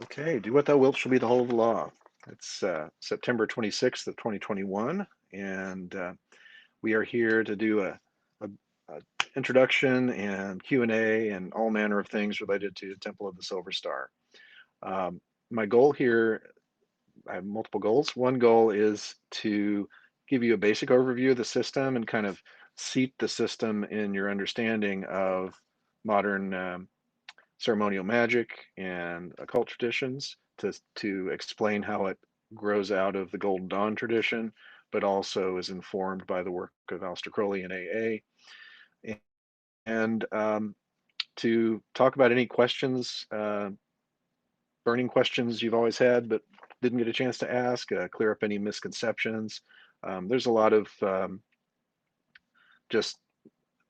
Okay, do what thou wilt shall be the whole of the law. It's September 26th of 2021, and we are here to do a introduction and Q&A and all manner of things related to Temple of the Silver Star. My goal here, I have multiple goals. One goal is to give you a basic overview of the system and kind of seat the system in your understanding of modern ceremonial magic and occult traditions to explain how it grows out of the Golden Dawn tradition, but also is informed by the work of Aleister Crowley and AA. And to talk about any questions, burning questions you've always had but didn't get a chance to ask, clear up any misconceptions. There's a lot of just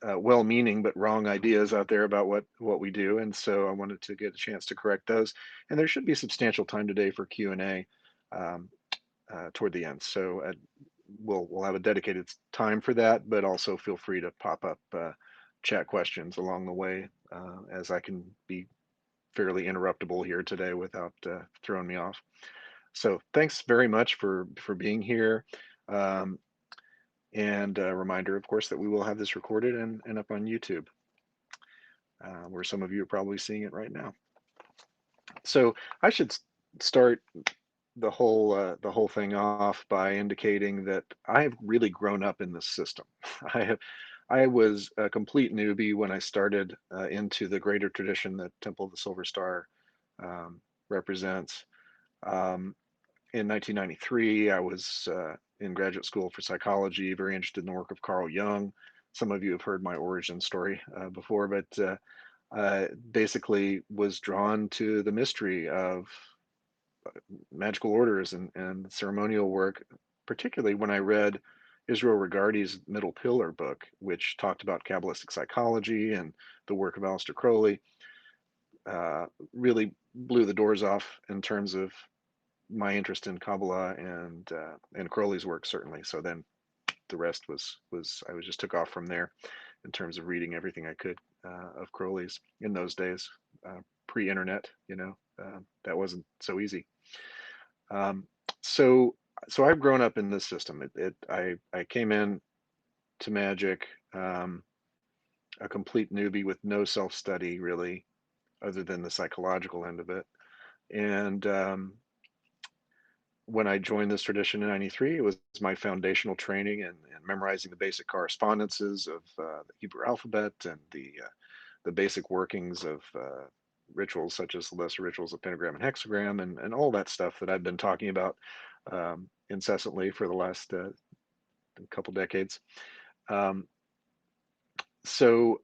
well-meaning but wrong ideas out there about what we do, and so I wanted to get a chance to correct those. And there should be substantial time today for Q&A um, toward the end. So we'll have a dedicated time for that, but also feel free to pop up chat questions along the way, as I can be fairly interruptible here today without throwing me off. So thanks very much for being here. Um, and a reminder, of course, that we will have this recorded and up on YouTube, where some of you are probably seeing it right now. So I should start the whole thing off by indicating that I've really grown up in this system. I was a complete newbie when I started into the greater tradition that Temple of the Silver Star represents. Um, in 1993, I was in graduate school for psychology, very interested in the work of Carl Jung. Some of you have heard my origin story before, but basically was drawn to the mystery of magical orders and ceremonial work, particularly when I read Israel Regardie's Middle Pillar book, which talked about Kabbalistic psychology and the work of Aleister Crowley. Really blew the doors off in terms of my interest in Kabbalah and Crowley's work, certainly. So then the rest was I was just took off from there in terms of reading everything I could of Crowley's in those days, pre-internet. That wasn't so easy. Um, so so I've grown up in this system. I came in to magic, a complete newbie with no self-study really, other than the psychological end of it. And when I joined this tradition in '93, it was my foundational training and memorizing the basic correspondences of the Hebrew alphabet and the basic workings of rituals such as the lesser rituals of pentagram and hexagram and all that stuff that I've been talking about incessantly for the last couple decades. Um, so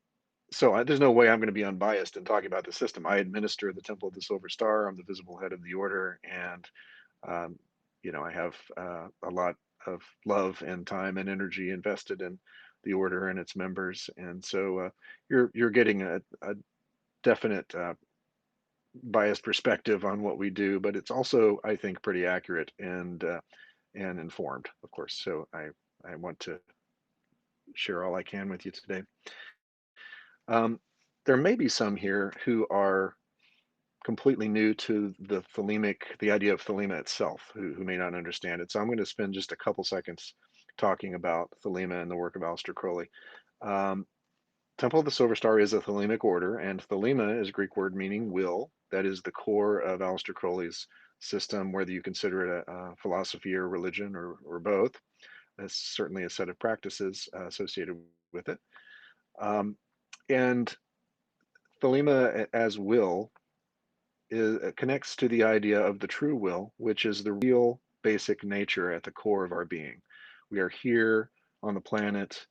there's no way I'm going to be unbiased in talking about the system. I administer the Temple of the Silver Star. I'm the visible head of the order, and um, I have a lot of love and time and energy invested in the order and its members. And so you're getting a definite biased perspective on what we do, but it's also, I think, pretty accurate and informed, of course. So I want to share all I can with you today. Um, there may be some here who are completely new to the Thelemic, the idea of Thelema itself, who may not understand it. So I'm going to spend just a couple seconds talking about Thelema and the work of Aleister Crowley. Um, Temple of the Silver Star is a Thelemic order, and Thelema is a Greek word meaning will. That is the core of Aleister Crowley's system, whether you consider it a philosophy or religion or both. That's certainly a set of practices associated with it. Um, and Thelema as will connects to the idea of the true will, which is the real basic nature at the core of our being. We are here on the planet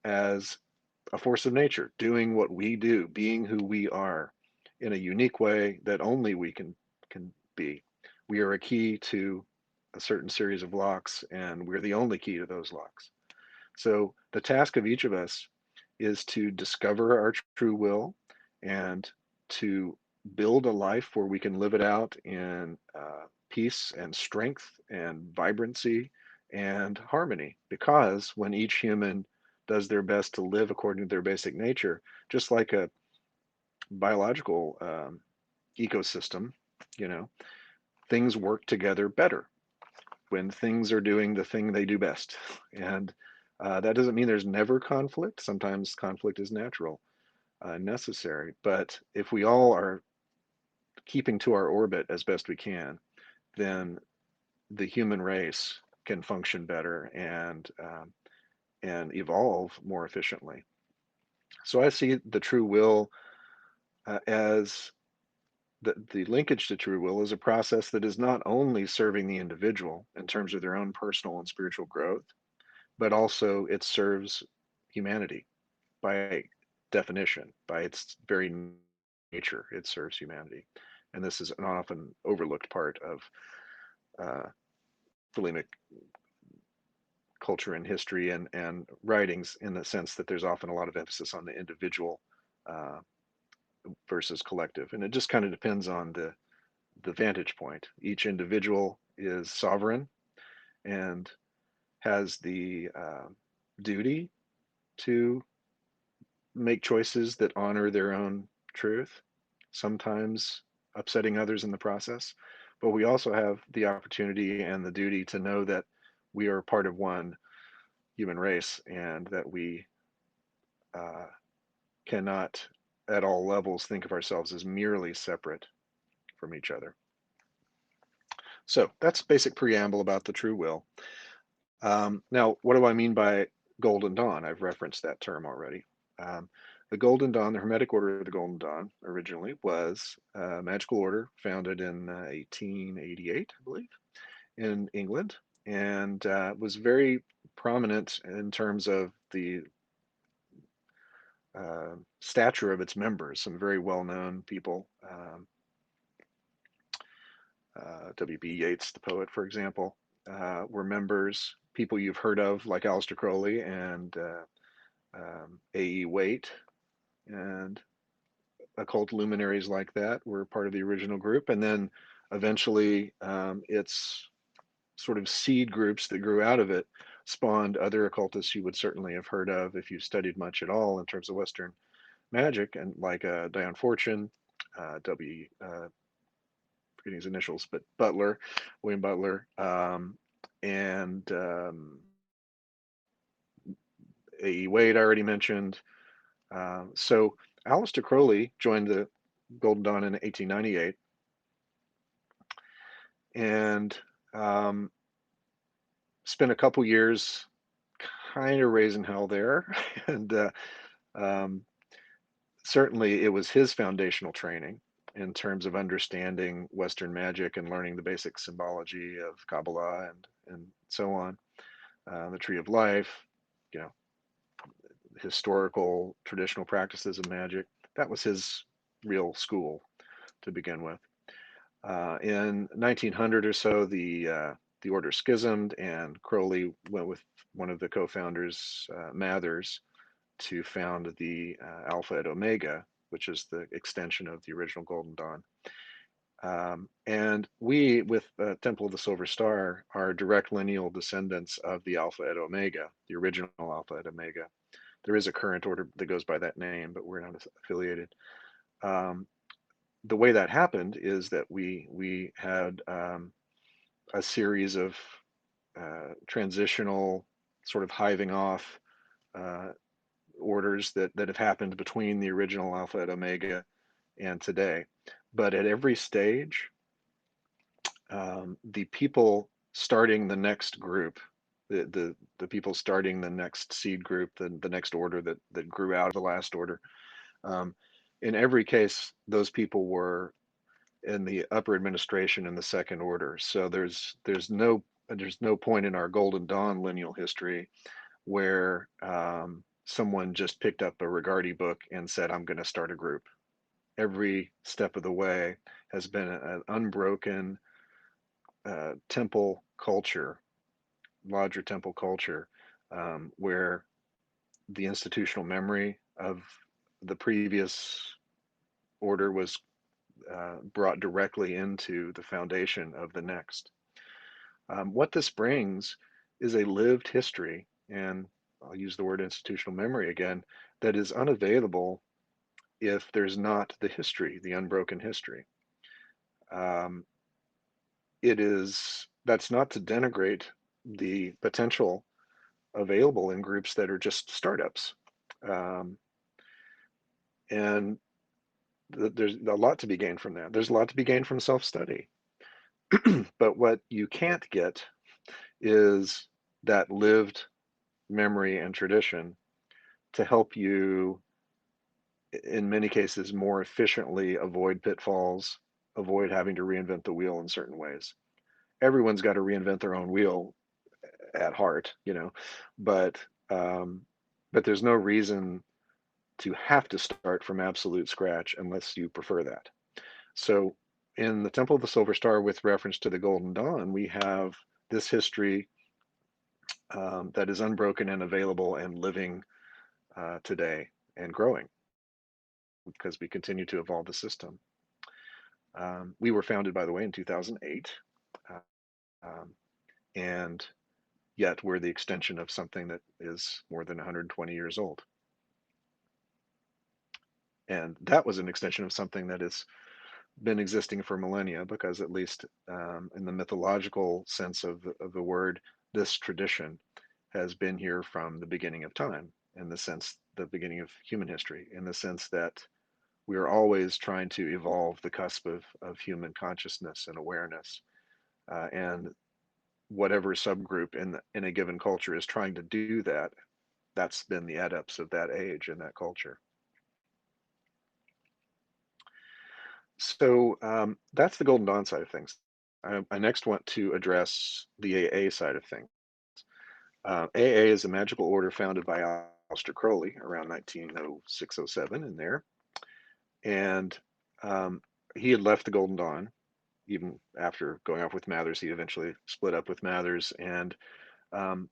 as a force of nature, doing what we do, being who we are in a unique way that only we can be. We are a key to a certain series of locks, and we're the only key to those locks. So the task of each of us is to discover our true will and to build a life where we can live it out in peace and strength and vibrancy and harmony. Because when each human does their best to live according to their basic nature, just like a biological ecosystem, You know, things work together better when things are doing the thing they do best. And that doesn't mean there's never conflict. Sometimes conflict is natural, necessary. But if we all are keeping to our orbit as best we can, then the human race can function better and evolve more efficiently. So I see the true will as the linkage to true will is a process that is not only serving the individual in terms of their own personal and spiritual growth, but also it serves humanity by definition, by its very nature, it serves humanity. And this is an often overlooked part of uh, Thelemic culture and history and writings, in the sense that there's often a lot of emphasis on the individual uh, versus collective. And it just kind of depends on the vantage point. Each individual is sovereign and has the duty to make choices that honor their own truth, sometimes upsetting others in the process. But we also have the opportunity and the duty to know that we are part of one human race and that we uh, cannot at all levels think of ourselves as merely separate from each other. So that's basic preamble about the true will. Now, what do I mean by Golden Dawn? I've referenced that term already. Um, the Golden Dawn, the Hermetic Order of the Golden Dawn, originally was a magical order founded in 1888, I believe, in England, and was very prominent in terms of the stature of its members. Some very well-known people, W.B. Yeats, the poet, for example, were members. People you've heard of, like Aleister Crowley and A.E. Waite, and occult luminaries like that were part of the original group. And then eventually, its sort of seed groups that grew out of it spawned other occultists you would certainly have heard of if you've studied much at all in terms of Western magic, and like Dion Fortune, W. Forgetting his initials, but Butler, William Butler, and A.E. Wade I already mentioned. So Aleister Crowley joined the Golden Dawn in 1898, and um, spent a couple years kind of raising hell there. And um, certainly it was his foundational training in terms of understanding Western magic and learning the basic symbology of Kabbalah and so on, the Tree of Life, you know, historical traditional practices of magic. That was his real school to begin with. In 1900 or so, the order schismed, and Crowley went with one of the co-founders, Mathers, to found the Alpha et Omega, which is the extension of the original Golden Dawn. And we, with Temple of the Silver Star, are direct lineal descendants of the Alpha et Omega, the original Alpha et Omega. There is a current order that goes by that name, but we're not affiliated. Um, the way that happened is that we had a series of transitional sort of hiving off uh, orders that have happened between the original Alpha and Omega and today. But at every stage, the people starting the next group, the people starting the next seed group, the next order that grew out of the last order, um, in every case, those people were in the upper administration in the second order. So there's no point in our Golden Dawn lineal history where someone just picked up a Rigardi book and said, "I'm going to start a group." Every step of the way has been an unbroken temple culture, lodge or temple culture, where the institutional memory of the previous order was brought directly into the foundation of the next. What this brings is a lived history, and I'll use the word institutional memory again, that is unavailable if there's not the history, the unbroken history. Um, that's not to denigrate the potential available in groups that are just startups. Um, and there's a lot to be gained from that. There's a lot to be gained from self-study. But what you can't get is that lived memory and tradition to help you, in many cases, more efficiently avoid pitfalls, avoid having to reinvent the wheel in certain ways. Everyone's got to reinvent their own wheel at heart, but um, but there's no reason to have to start from absolute scratch unless you prefer that. So in the Temple of the Silver Star, with reference to the Golden Dawn, we have this history that is unbroken and available and living today and growing because we continue to evolve the system. We were founded, by the way, in 2008, uh, um, and yet we're the extension of something that is more than 120 years old. And that was an extension of something that has been existing for millennia, because at least in the mythological sense of the word, this tradition has been here from the beginning of time, in the sense, the beginning of human history, in the sense that we are always trying to evolve the cusp of human consciousness and awareness. And whatever subgroup in a given culture is trying to do that, that's been the adepts of that age and that culture. So that's the Golden Dawn side of things. I next want to address the AA side of things. AA is a magical order founded by Aleister Crowley around 1906-07 in there. And um, he had left the Golden Dawn. Even after going off with Mathers, he eventually split up with Mathers. And um,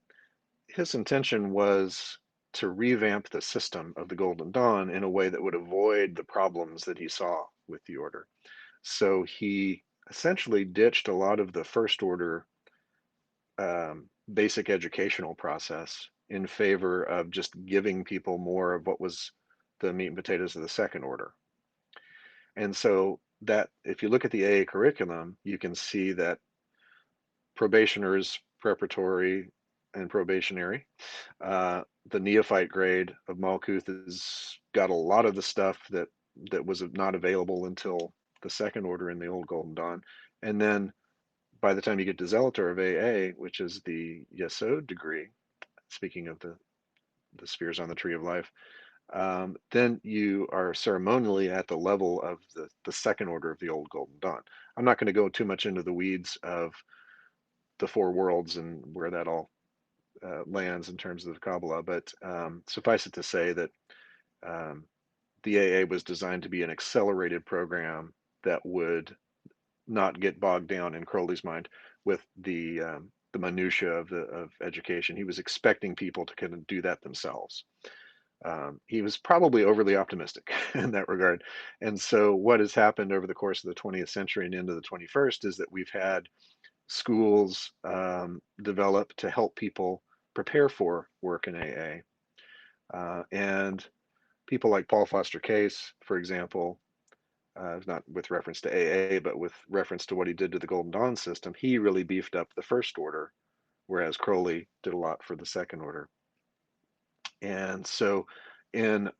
his intention was to revamp the system of the Golden Dawn in a way that would avoid the problems that he saw with the order. So he essentially ditched a lot of the first order basic educational process in favor of just giving people more of what was the meat and potatoes of the second order. And so that, if you look at the AA curriculum, you can see that probationers, preparatory, and probationary. The neophyte grade of Malkuth has got a lot of the stuff that was not available until the second order in the old Golden Dawn. And then by the time you get to Zelator of AA, which is the Yesod degree, speaking of the spheres on the tree of life, then you are ceremonially at the level of the second order of the old Golden Dawn. I'm not going to go too much into the weeds of the four worlds and where that all lands in terms of the Kabbalah, but suffice it to say that um, the AA was designed to be an accelerated program that would not get bogged down in Crowley's mind with the minutia of education. He was expecting people to kind of do that themselves. He was probably overly optimistic in that regard. And so what has happened over the course of the 20th century and into the 21st is that we've had schools develop to help people prepare for work in AA. And people like Paul Foster Case, for example, not with reference to AA, but with reference to what he did to the Golden Dawn system, he really beefed up the first order, whereas Crowley did a lot for the second order. And so and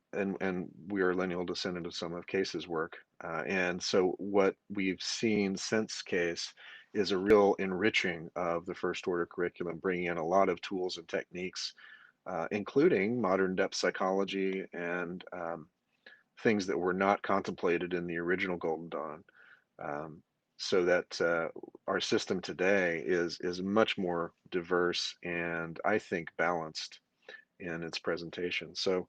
we are lineal descendant of some of Case's work. And so what we've seen since Case is a real enriching of the first order curriculum, bringing in a lot of tools and techniques, including modern depth psychology and things that were not contemplated in the original Golden Dawn. Um, so that our system today is much more diverse and I think balanced in its presentation. So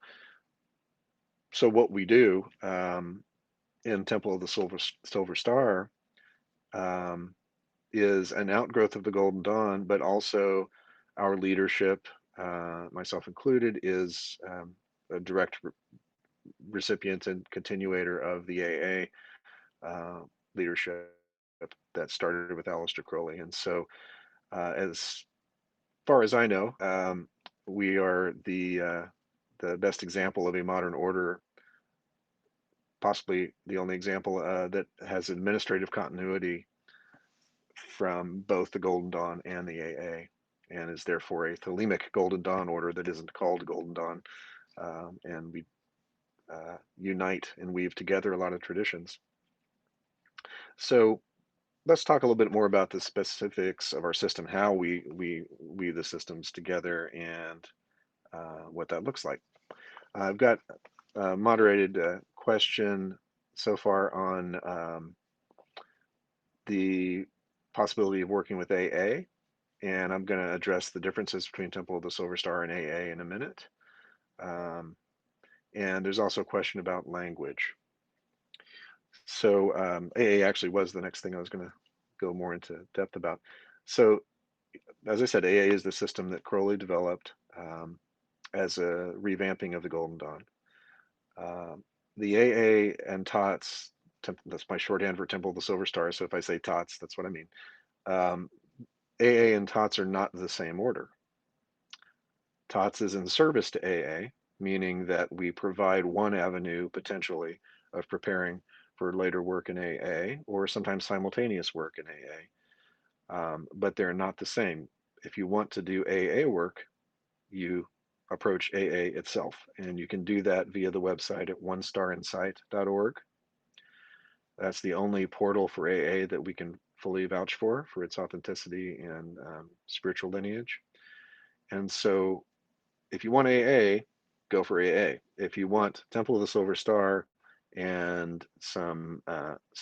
what we do in Temple of the Silver Star um, is an outgrowth of the Golden Dawn, but also our leadership, myself included, is a direct recipient and continuator of the AA leadership that started with Aleister Crowley. And so, as far as I know, we are the best example of a modern order possibly the only example that has administrative continuity from both the Golden Dawn and the AA, and is therefore a Thelemic Golden Dawn order that isn't called Golden Dawn. And we unite and weave together a lot of traditions. So let's talk a little bit more about the specifics of our system, how we weave the systems together, and what that looks like. I've got a moderated question so far on the possibility of working with AA, and I'm going to address the differences between Temple of the Silver Star and AA in a minute. And there's also a question about language. So AA actually was the next thing I was going to go more into depth about. So as I said, AA is the system that Crowley developed as a revamping of the Golden Dawn. The AA and TOTS, that's my shorthand for Temple of the Silver Star, so if I say TOTS, that's what I mean. AA and TOTS are not the same order. TOTS is in service to AA, meaning that we provide one avenue potentially of preparing for later work in AA, or sometimes simultaneous work in AA. But they're not the same. If you want to do AA work, you approach AA itself, and you can do that via the website at onestarinsight.org. That's the only portal for AA that we can fully vouch for its authenticity and spiritual lineage. And so if you want AA, go for AA. If you want Temple of the Silver Star and some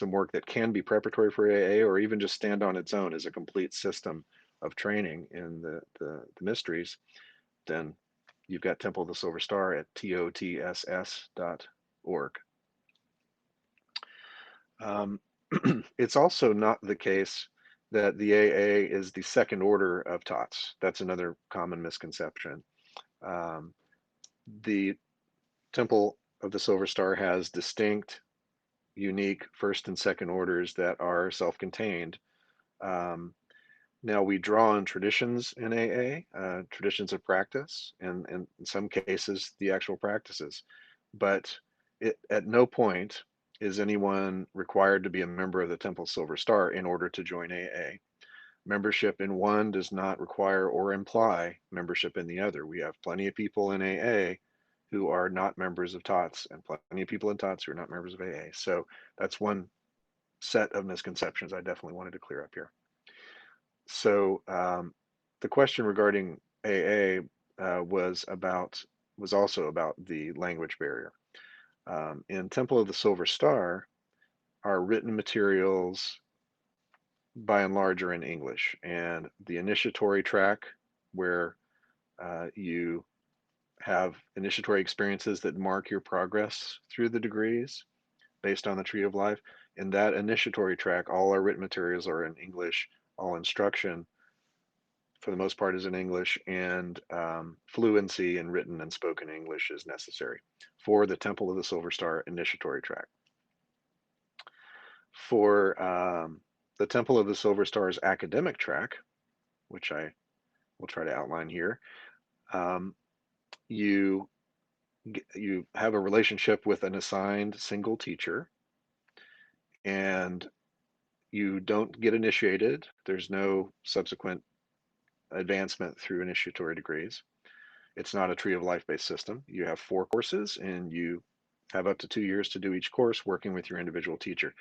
work that can be preparatory for AA, or even just stand on its own as a complete system of training in the mysteries, then you've got Temple of the Silver Star at TOTSS.org. It's also not the case that the AA is the second order of TOTS. That's another common misconception. The Temple of the Silver Star has distinct, unique first and second orders that are self-contained. Now we draw on traditions in AA, traditions of practice, and in some cases the actual practices, but at no point is anyone required to be a member of the Temple Silver Star in order to join AA. Membership in one does not require or imply membership in the other. We have plenty of people in AA who are not members of TOTS, and plenty of people in TOTS who are not members of AA. So that's one set of misconceptions I definitely wanted to clear up here. So the question regarding AA was also about the language barrier. In Temple of the Silver Star, our written materials by and large are in English, and the initiatory track, where you have initiatory experiences that mark your progress through the degrees based on the Tree of Life. In that initiatory track, all our written materials are in English, all instruction for the most part is in English, and fluency in written and spoken English is necessary for the Temple of the Silver Star initiatory track. For the Temple of the Silver Star's academic track, which I will try to outline here, you have a relationship with an assigned single teacher, and you don't get initiated. There's no subsequent advancement through initiatory degrees. It's not a Tree of Life based system. You have 4 courses, and you have up to 2 years to do each course working with your individual teacher.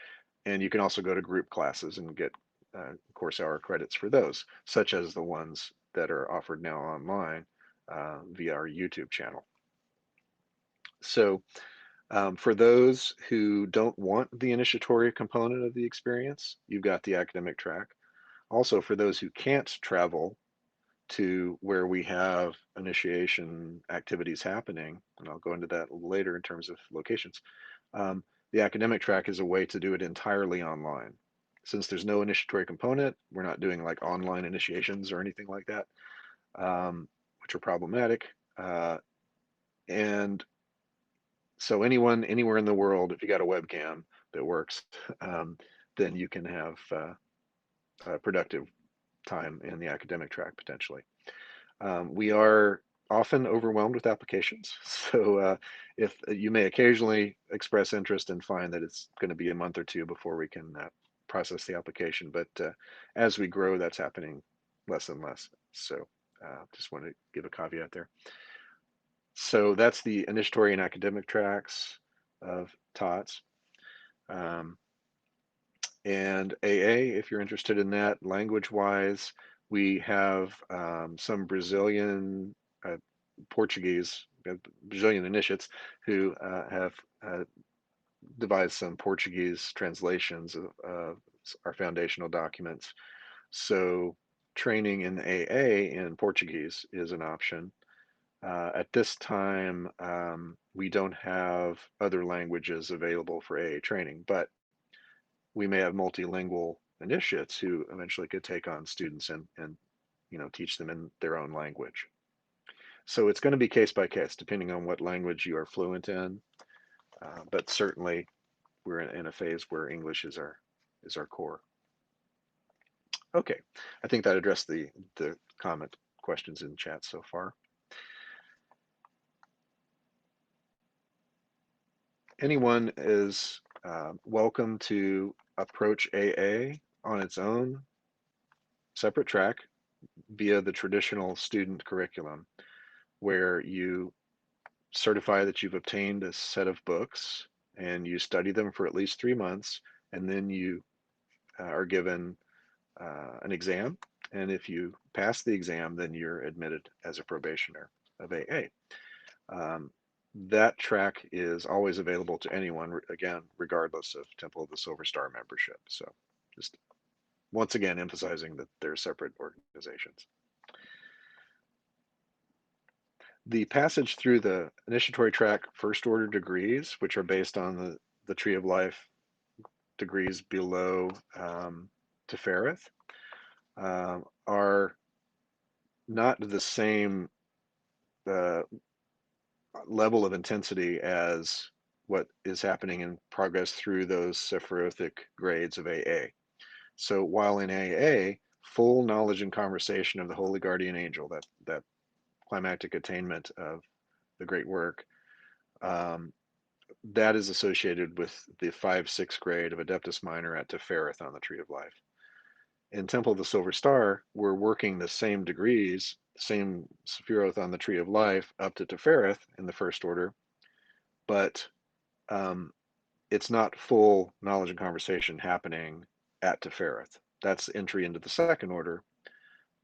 And you can also go to group classes and get course hour credits for those, such as the ones that are offered now online via our YouTube channel. So for those who don't want the initiatory component of the experience, you've got the academic track. Also, for those who can't travel to where we have initiation activities happening, and I'll go into that later in terms of locations, the academic track is a way to do it entirely online. Since there's no initiatory component, we're not doing like online initiations or anything like that, which are problematic. And so anyone, anywhere in the world, if you got a webcam that works, then you can have a productive time in the academic track potentially. We are often overwhelmed with applications. So if you may occasionally express interest and find that it's going to be a month or two before we can process the application, but as we grow, that's happening less and less. So just want to give a caveat there. So that's the initiatory and academic tracks of TOTS. Um, and AA, if you're interested in that, language-wise, we have some Brazilian, Portuguese, Brazilian initiates who have devised some Portuguese translations of our foundational documents. So training in AA in Portuguese is an option. At this time, we don't have other languages available for AA training, but we may have multilingual initiates who eventually could take on students and teach them in their own language. So it's going to be case by case, depending on what language you are fluent in. But certainly, we're in a phase where English is our core. Okay, I think that addressed the comment questions in chat so far. Anyone is welcome to approach AA on its own separate track via the traditional student curriculum, where you certify that you've obtained a set of books and you study them for at least 3 months, and then you are given an exam. And if you pass the exam, then you're admitted as a probationer of AA. That track is always available to anyone, again, regardless of Temple of the Silver Star membership. So just once again, emphasizing that they're separate organizations. The passage through the initiatory track first order degrees, which are based on the Tree of Life degrees below Tefereth, are not the same level of intensity as what is happening in progress through those Sephirotic grades of AA. So while in AA, full knowledge and conversation of the Holy Guardian Angel, that climactic attainment of the great work, that is associated with the 5-6 grade of Adeptus Minor at Tefereth on the Tree of Life. In Temple of the Silver Star, we're working the same degrees, same Sephiroth on the Tree of Life up to Tefereth in the first order, but it's not full knowledge and conversation happening at Tefereth. That's entry into the second order.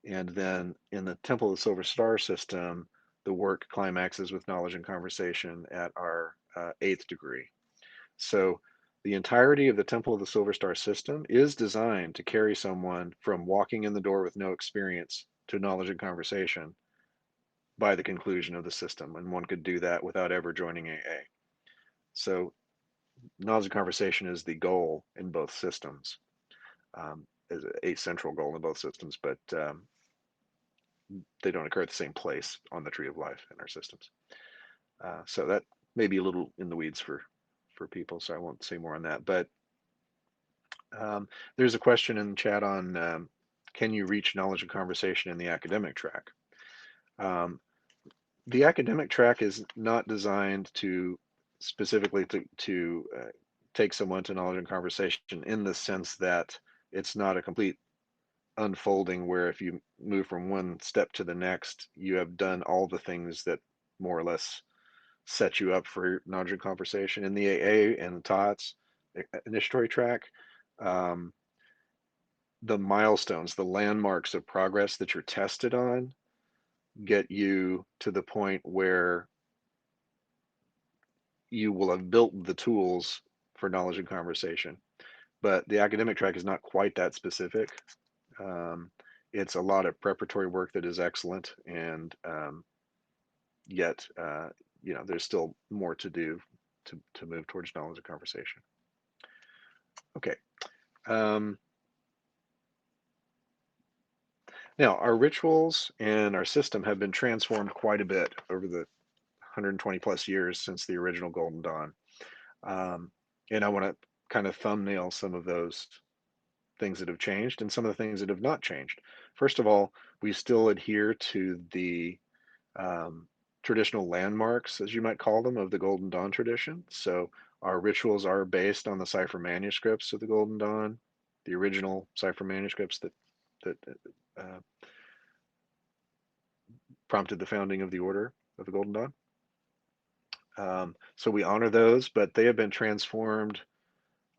And then in the Temple of the Silver Star system, the work climaxes with knowledge and conversation at our 8th degree. So the entirety of the Temple of the Silver Star system is designed to carry someone from walking in the door with no experience to knowledge and conversation by the conclusion of the system. And one could do that without ever joining AA. So knowledge and conversation is the goal in both systems, is a central goal in both systems, but they don't occur at the same place on the Tree of Life in our systems. So that may be a little in the weeds for people, so I won't say more on that. But there's a question in the chat on can you reach knowledge and conversation in the academic track? The academic track is not designed to specifically to take someone to knowledge and conversation in the sense that it's not a complete unfolding where if you move from one step to the next, you have done all the things that more or less set you up for knowledge and conversation. In the AA and TOTS initiatory track, the milestones, the landmarks of progress that you're tested on get you to the point where you will have built the tools for knowledge and conversation. But the academic track is not quite that specific. It's a lot of preparatory work that is excellent, and yet there's still more to do to move towards knowledge and conversation. Okay. Now, our rituals and our system have been transformed quite a bit over the 120 plus years since the original Golden Dawn. And I want to kind of thumbnail some of those things that have changed and some of the things that have not changed. First of all, we still adhere to the traditional landmarks, as you might call them, of the Golden Dawn tradition. So our rituals are based on the cipher manuscripts of the Golden Dawn, the original cipher manuscripts that uh, prompted the founding of the Order of the Golden Dawn. So we honor those, but they have been transformed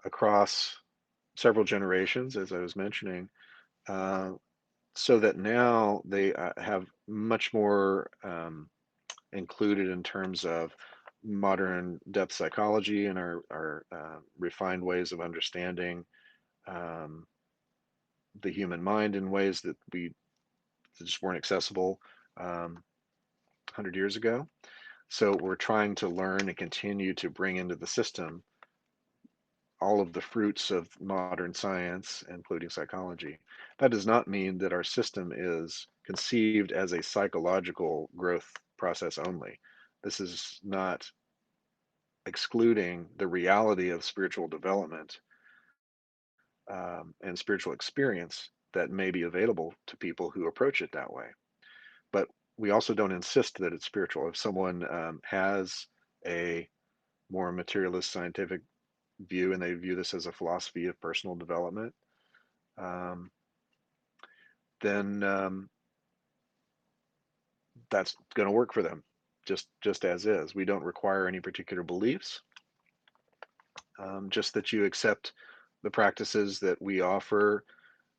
across several generations, as I was mentioning, uh, so that now they have much more included in terms of modern depth psychology and our refined ways of understanding um, the human mind in ways that we just weren't accessible 100 years ago. So we're trying to learn and continue to bring into the system all of the fruits of modern science, including psychology. That does not mean that our system is conceived as a psychological growth process only. This is not excluding the reality of spiritual development and spiritual experience that may be available to people who approach it that way. But we also don't insist that it's spiritual. If someone has a more materialist scientific view and they view this as a philosophy of personal development, um, then that's going to work for them, just as is. We don't require any particular beliefs, just that you accept the practices that we offer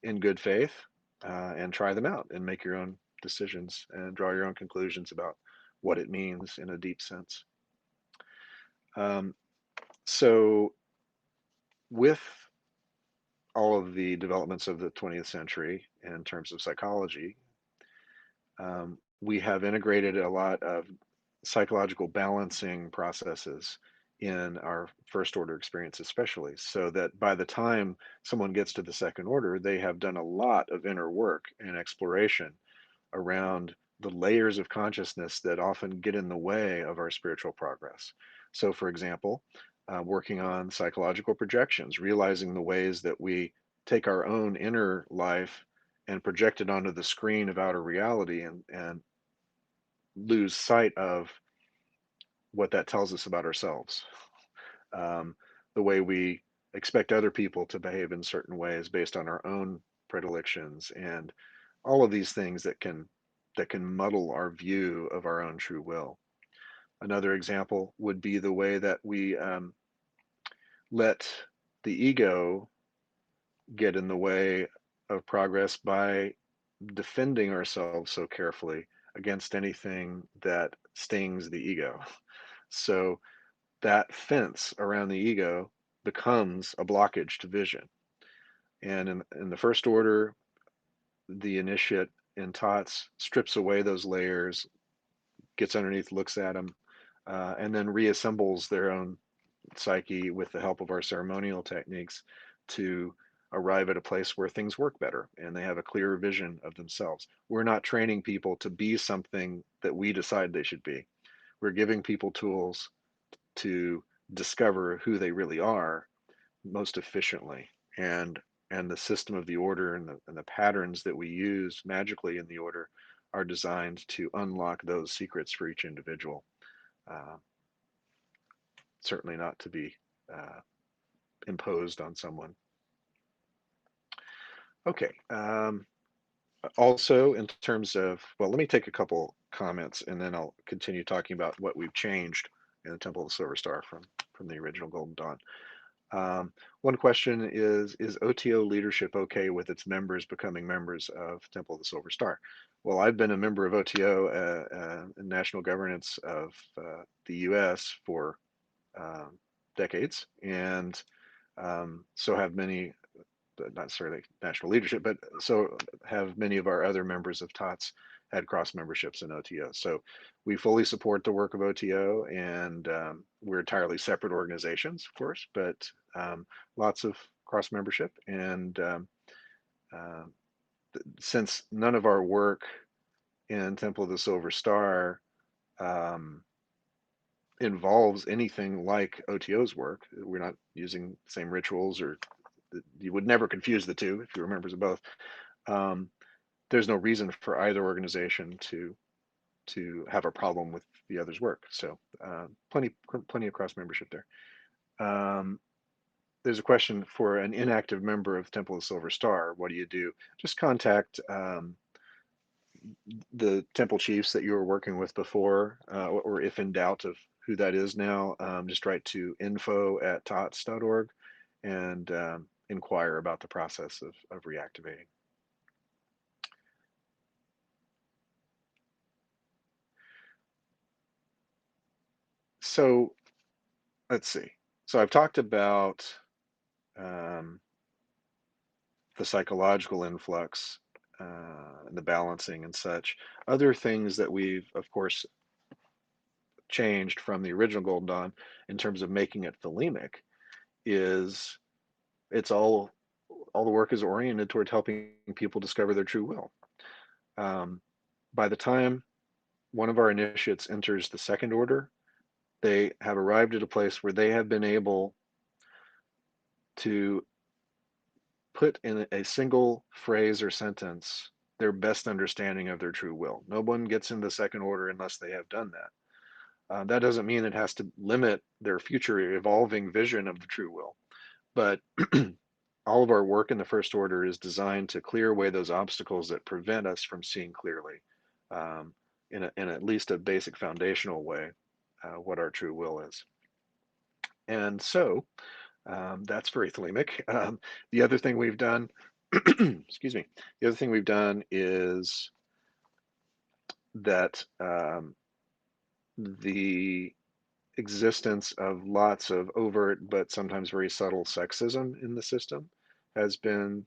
in good faith and try them out and make your own decisions and draw your own conclusions about what it means in a deep sense. Um, so, with all of the developments of the 20th century in terms of psychology, we have integrated a lot of psychological balancing processes in our first order experience, especially, so that by the time someone gets to the second order, they have done a lot of inner work and exploration around the layers of consciousness that often get in the way of our spiritual progress. So, for example, working on psychological projections, realizing the ways that we take our own inner life and project it onto the screen of outer reality and lose sight of what that tells us about ourselves. Um, the way we expect other people to behave in certain ways based on our own predilections and all of these things that can muddle our view of our own true will. Another example would be the way that we let the ego get in the way of progress by defending ourselves so carefully against anything that stings the ego. So that fence around the ego becomes a blockage to vision. And in the first order, the initiate in TOTS strips away those layers, gets underneath, looks at them, and then reassembles their own psyche with the help of our ceremonial techniques to arrive at a place where things work better and they have a clearer vision of themselves. We're not training people to be something that we decide they should be. We're giving people tools to discover who they really are most efficiently. And the system of the order and the patterns that we use magically in the order are designed to unlock those secrets for each individual. Uh, Certainly not to be uh, imposed on someone. Okay. Also, in terms of, well, let me take a couple comments and then I'll continue talking about what we've changed in the Temple of the Silver Star from the original Golden Dawn. One question is OTO leadership okay with its members becoming members of Temple of the Silver Star? Well, I've been a member of OTO in national governance of the US for um, decades, and so have many, not necessarily national leadership, but so have many of our other members of TOTS had cross memberships in OTO. So we fully support the work of OTO, and we're entirely separate organizations, of course, but lots of cross membership. And uh, since none of our work in Temple of the Silver Star um, involves anything like OTO's work, we're not using the same rituals, or you would never confuse the two if you were members of both. Um, there's no reason for either organization to to have a problem with the other's work. So plenty of cross membership there. Um, there's a question for an inactive member of Temple of the Silver Star. What do you do? Just contact the temple chiefs that you were working with before, or if in doubt of who that is now, just write to info@tots.org and inquire about the process of reactivating. So let's see. So I've talked about um, the psychological influx and the balancing and such. Other things that we've, of course, changed from the original Golden Dawn in terms of making it Thelemic is it's all the work is oriented toward helping people discover their true will. Um, by the time one of our initiates enters the second order, they have arrived at a place where they have been able to put in a single phrase or sentence their best understanding of their true will. No one gets in the second order unless they have done that. That doesn't mean it has to limit their future evolving vision of the true will, but all of our work in the first order is designed to clear away those obstacles that prevent us from seeing clearly, um, in at least a basic foundational way, what our true will is. And so that's very thelemic. The other thing we've done, excuse me, the other thing we've done is that the existence of lots of overt but sometimes very subtle sexism in the system has been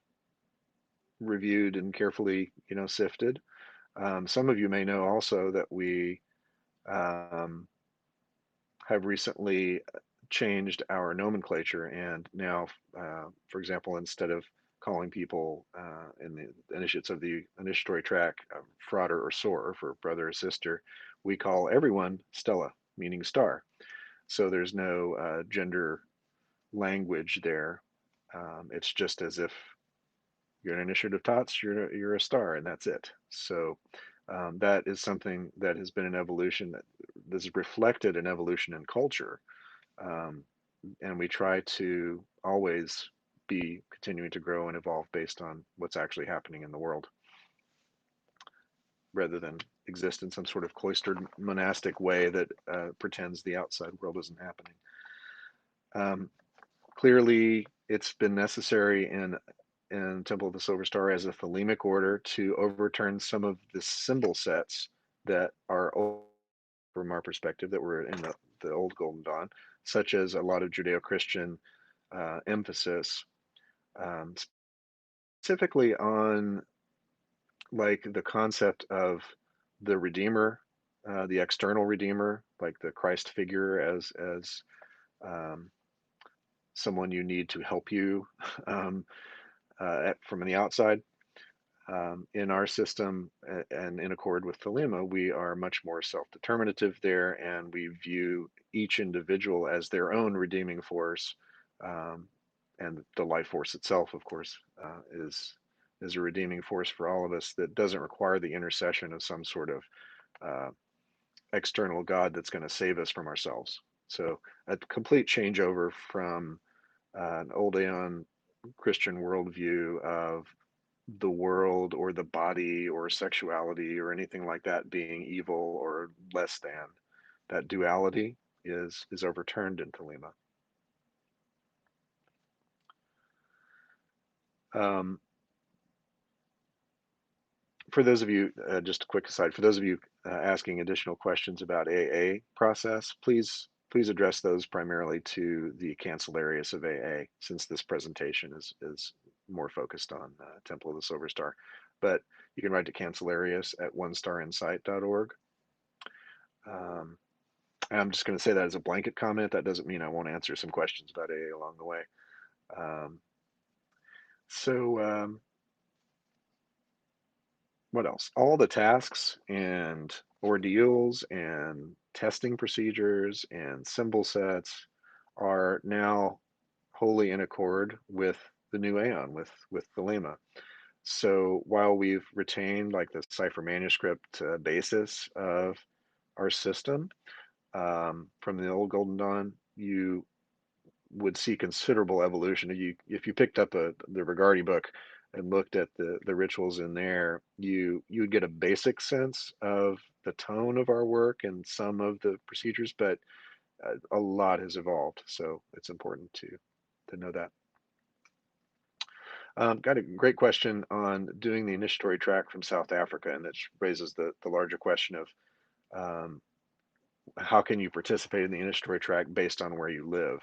reviewed and carefully, sifted. Some of you may know also that we um, have recently changed our nomenclature, and now, for example, instead of calling people in the initiates of the initiatory track Frater or Sor for brother or sister, we call everyone Stella, meaning star. So there's no gender language there. It's just as if you're an initiative TOTS, you're a star, and that's it. So that is something that has been an evolution that's reflected an evolution in culture, um, and we try to always be continuing to grow and evolve based on what's actually happening in the world, rather than exist in some sort of cloistered monastic way that pretends the outside world isn't happening. Um, clearly, it's been necessary in Temple of the Silver Star as a Thelemic order to overturn some of the symbol sets that are old from our perspective that were in the old Golden Dawn, such as a lot of Judeo-Christian emphasis, um, specifically on like the concept of the Redeemer, the external Redeemer, like the Christ figure as um, someone you need to help you um, from the outside. In our system and in accord with Thelema, we are much more self-determinative there, and we view each individual as their own redeeming force, um, and the life force itself, of course, is a redeeming force for all of us that doesn't require the intercession of some sort of uh, external God that's going to save us from ourselves. So a complete changeover from an old Aeon Christian worldview of the world or the body or sexuality or anything like that being evil or less than. That duality is overturned in Thelema. Um, for those of you, just a quick aside, for those of you asking additional questions about AA process, please address those primarily to the Cancellarius of AA, since this presentation is more focused on Temple of the Silver Star. But you can write to Cancellarius at onestarinsight.org. Um, I'm just going to say that as a blanket comment. That doesn't mean I won't answer some questions about AA along the way. Um, so what else? All the tasks and ordeals and testing procedures and symbol sets are now wholly in accord with the new Aeon, with Thelema. So while we've retained like the cipher manuscript basis of our system from the old Golden Dawn, you would see considerable evolution. If you picked up the Regardi book and looked at the rituals in there, you would get a basic sense of the tone of our work and some of the procedures, but a lot has evolved. So it's important to know that. Got a great question on doing the initiatory track from South Africa, and it raises the larger question of um, how can you participate in the initiatory track based on where you live.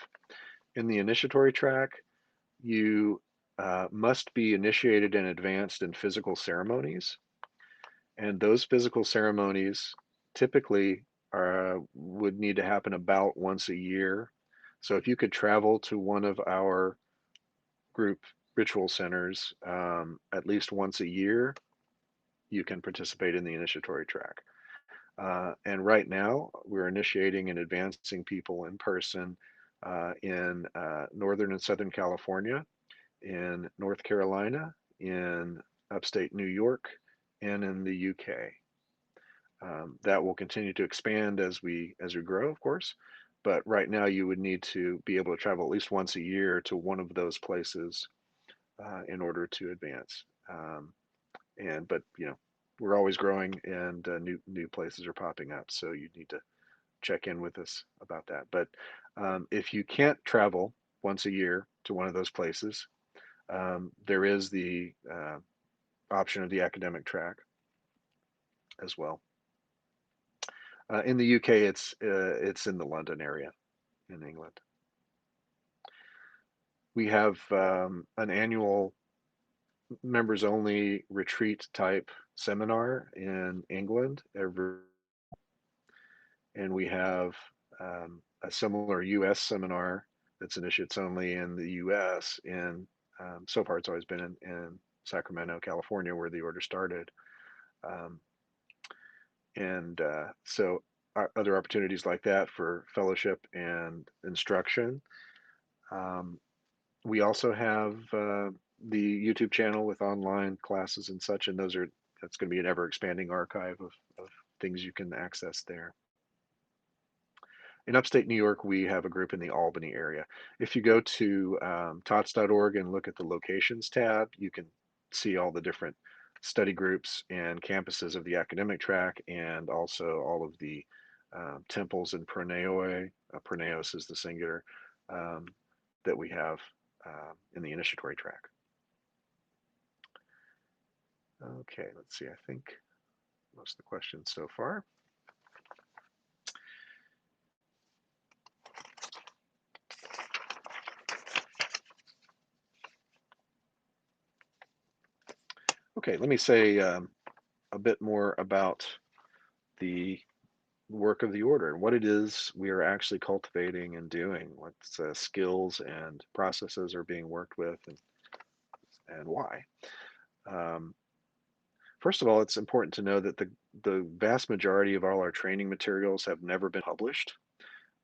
In the initiatory track, you must be initiated and advanced in physical ceremonies, and those physical ceremonies typically would need to happen about once a year. So if you could travel to one of our group ritual centers at least once a year, you can participate in the initiatory track. And right now, we're initiating and advancing people in person in Northern and Southern California, in North Carolina, in upstate New York, and in the UK. That will continue to expand as we grow, of course. But right now, you would need to be able to travel at least once a year to one of those places in order to advance. But we're always growing, and new places are popping up. So you need to check in with us about that. But if you can't travel once a year to one of those places, there is the option of the academic track as well. In the UK, it's in the London area in England. We have an annual members only retreat type seminar in England and we have a similar US seminar that's initiates only in the US. And so far it's always been in Sacramento, California, where the order started. Um, and so other opportunities like that for fellowship and instruction. Um, we also have the YouTube channel with online classes and such, and that's going to be an ever expanding archive of things you can access there. In upstate New York, we have a group in the Albany area. If you go to tots.org and look at the locations tab, you can see all the different study groups and campuses of the academic track, and also all of the temples in Proneoe. Proneos is the singular um, that we have in the initiatory track. Okay, let's see. I think most of the questions so far. Okay, let me say a bit more about the work of the order and what it is we are actually cultivating and doing, what skills and processes are being worked with, and why. Um, First of all, it's important to know that the vast majority of all our training materials have never been published,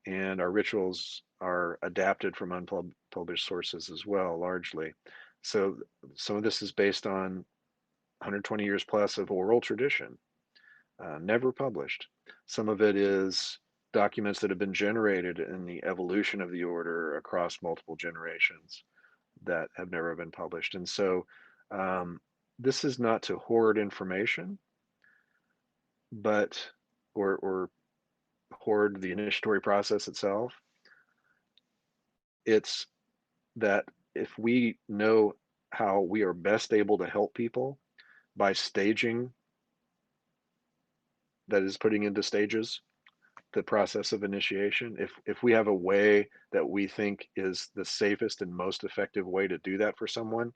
and our rituals are adapted from unpublished sources as well, largely. So some of this is based on 120 years plus of oral tradition, never published. Some of it is documents that have been generated in the evolution of the order across multiple generations that have never been published. And so um, this is not to hoard information, but or hoard the initiatory process itself. It's that if we know how we are best able to help people by staging, that is putting into stages the process of initiation, if we have a way that we think is the safest and most effective way to do that for someone,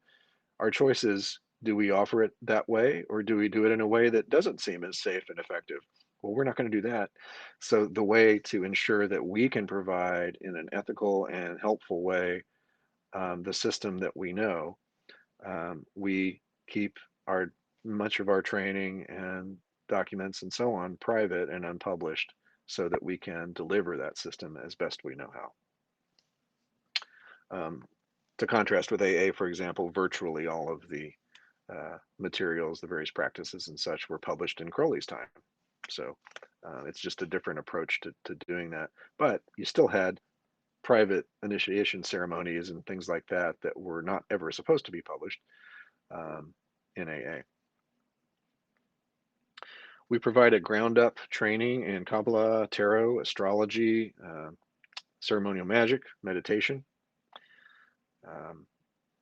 our choice is, do we offer it that way, or do we do it in a way that doesn't seem as safe and effective? Well, we're not going to do that. So the way to ensure that we can provide in an ethical and helpful way the system that we know, we keep our much of our training and documents and so on private and unpublished, so that we can deliver that system as best we know how. To contrast with AA, for example, virtually all of the materials, the various practices and such, were published in Crowley's time. So it's just a different approach to doing that. But you still had private initiation ceremonies and things like that that were not ever supposed to be published in AA. We provide a ground up training in Kabbalah, tarot, astrology, ceremonial magic, meditation. Um,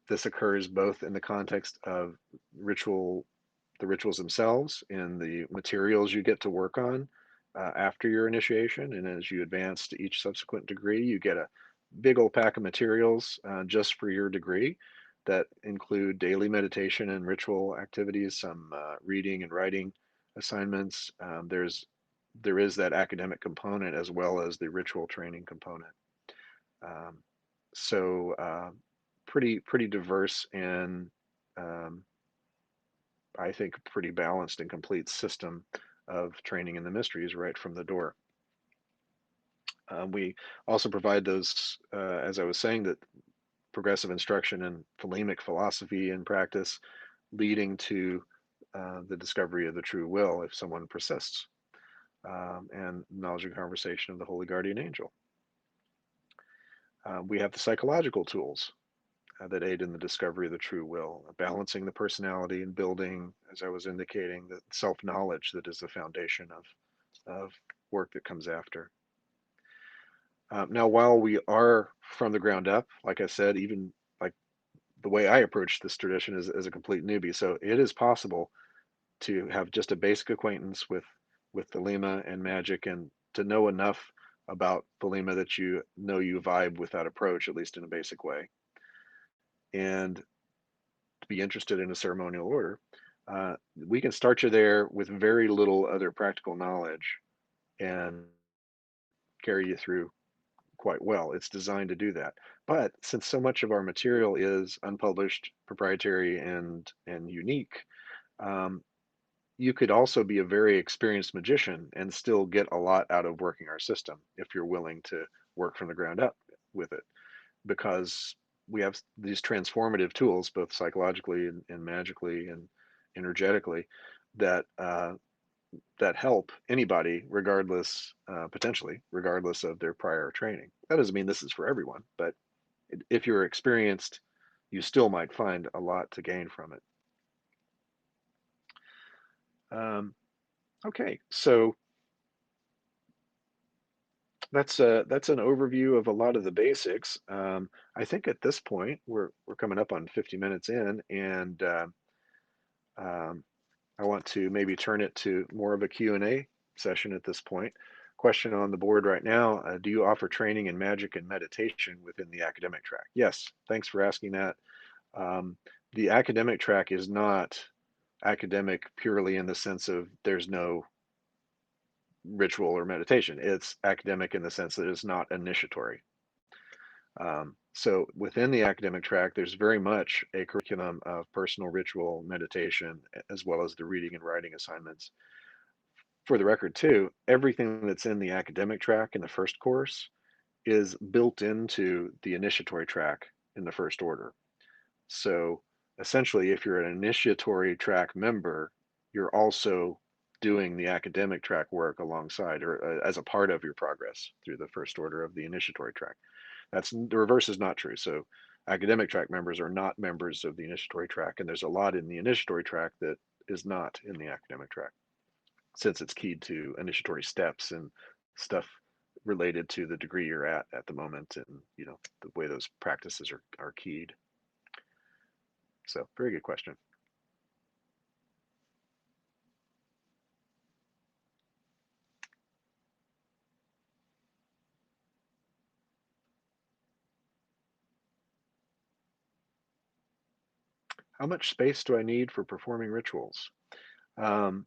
this occurs both in the context of the rituals themselves, in the materials you get to work on after your initiation, and as you advance to each subsequent degree, you get a big old pack of materials just for your degree that include daily meditation and ritual activities, some reading and writing assignments. There is that academic component as well as the ritual training component. Um, so pretty diverse and um, I think pretty balanced and complete system of training in the mysteries right from the door. We also provide those, as I was saying, that progressive instruction in Thelemic philosophy and practice, leading to the discovery of the true will if someone persists, and knowledge and conversation of the holy guardian angel. We have the psychological tools that aid in the discovery of the true will, balancing the personality and building, as I was indicating, the self-knowledge that is the foundation of work that comes after. Now, while we are from the ground up, like I said, even like the way I approach this tradition is as a complete newbie, so it is possible to have just a basic acquaintance with Thelema and magic, and to know enough about Thelema that you know you vibe with that approach, at least in a basic way, and to be interested in a ceremonial order. We can start you there with very little other practical knowledge and carry you through quite well. It's designed to do that. But since so much of our material is unpublished, proprietary, and unique, um, you could also be a very experienced magician and still get a lot out of working our system if you're willing to work from the ground up with it, because we have these transformative tools, both psychologically and magically and energetically, that that help anybody, regardless, potentially, regardless of their prior training. That doesn't mean this is for everyone, but if you're experienced, you still might find a lot to gain from it. Um, okay, so that's an overview of a lot of the basics. I think at this point we're coming up on 50 minutes in, and um, I want to maybe turn it to more of a Q&A session at this point. Question on the board right now, do you offer training in magic and meditation within the academic track? Yes, thanks for asking that. Um, the academic track is not academic purely in the sense of there's no ritual or meditation. It's academic in the sense that it's not initiatory. So within the academic track, there's very much a curriculum of personal ritual meditation, as well as the reading and writing assignments. For the record, too, everything that's in the academic track in the first course is built into the initiatory track in the first order. So essentially, if you're an initiatory track member, you're also doing the academic track work alongside, or as a part of your progress through the first order of the initiatory track. That's the reverse is not true. So academic track members are not members of the initiatory track, and there's a lot in the initiatory track that is not in the academic track, since it's keyed to initiatory steps and stuff related to the degree you're at the moment, and the way those practices are keyed. So very good question. How much space do I need for performing rituals? Um,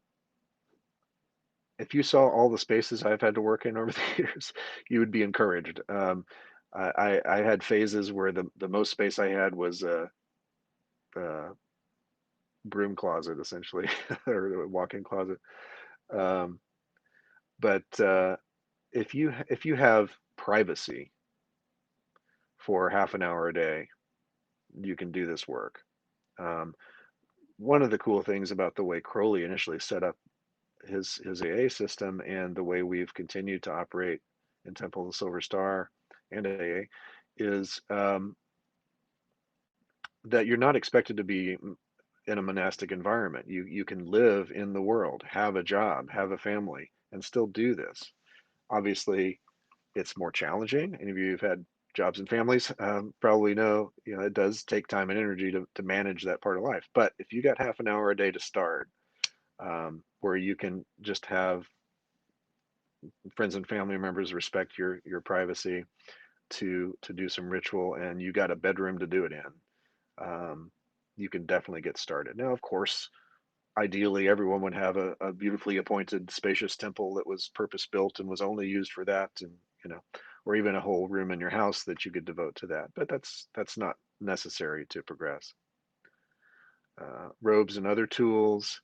if you saw all the spaces I've had to work in over the years, you would be encouraged. I had phases where the most space I had was a broom closet, essentially, or a walk-in closet. Um, but if you have privacy for half an hour a day, you can do this work. Um, one of the cool things about the way Crowley initially set up his AA system and the way we've continued to operate in Temple of the Silver Star and AA is that you're not expected to be in a monastic environment. You can live in the world, have a job, have a family, and still do this. Obviously, it's more challenging. Any of you who've had jobs and families probably know, it does take time and energy to manage that part of life. But if you got half an hour a day to start, where you can just have friends and family members respect your privacy to do some ritual, and you got a bedroom to do it in, you can definitely get started. Now, of course, ideally everyone would have a beautifully appointed spacious temple that was purpose built and was only used for that, and you know or even a whole room in your house that you could devote to that, but that's not necessary to progress. Robes and other tools.